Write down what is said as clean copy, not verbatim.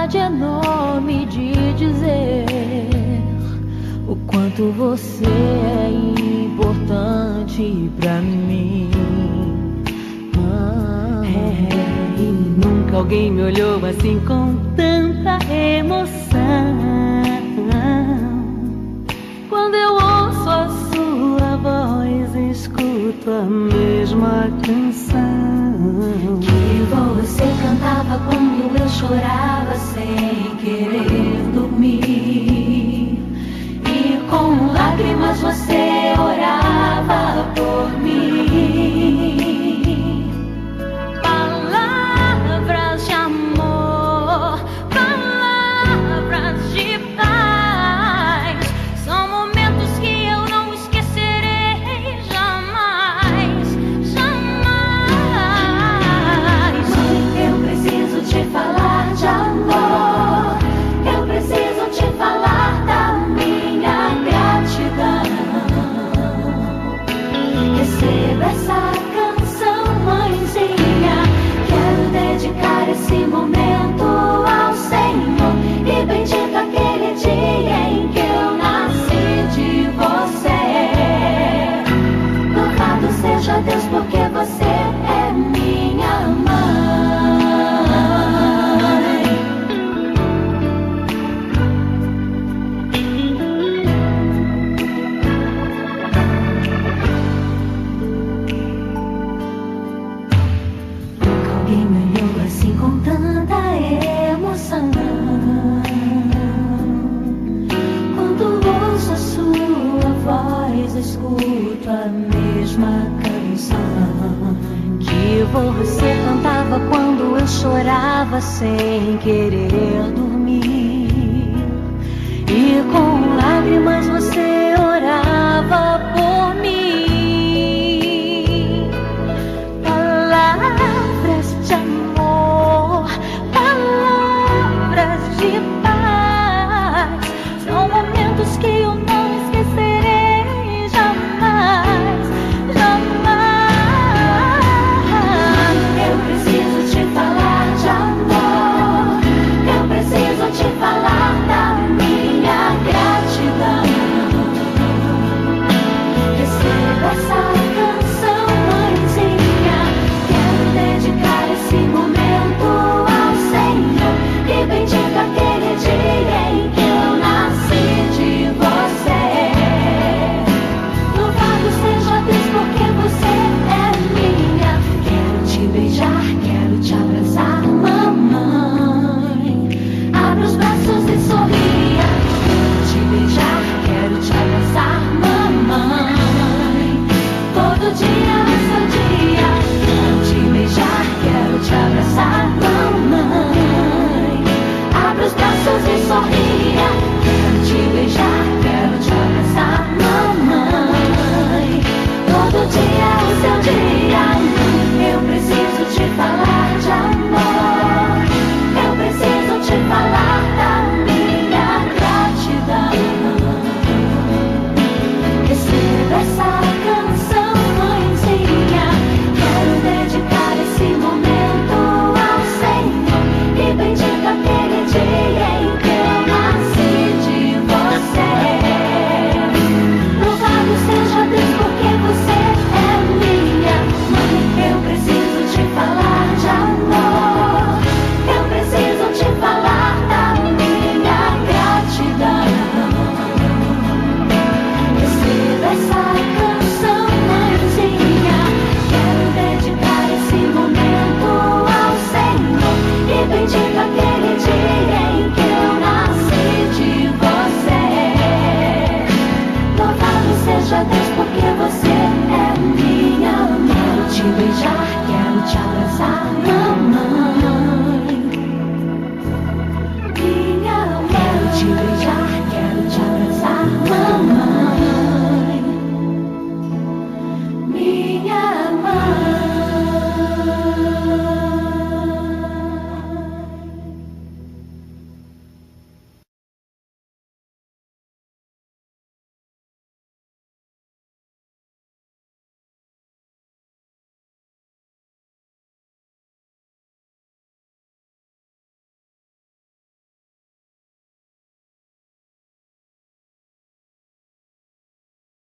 vontade enorme de dizer o quanto você é importante pra mim. E nunca alguém me olhou assim com tanta emoção. Quando eu ouço a sua voz, escuto a mesma canção que você cantava quando eu chorava sem querer dormir, e com lágrimas você orava por mim. Palavras de amor, palavras de paz, são momentos que eu não esquecerei jamais, jamais. Mãe, eu preciso te falar de amor, eu preciso te falar da minha gratidão. Receba essa canção, mãezinha. Quero dedicar esse momento ao Senhor, e bendito aquele dia em que eu nasci de você. Louvado seja Deus, porque você é minha mãe. Nunca alguém me olhou assim com tanta emoção. Quando ouço a sua voz, escuto a mesma canção que você cantava quando eu chorava sem querer dormir, e com lágrimas você orava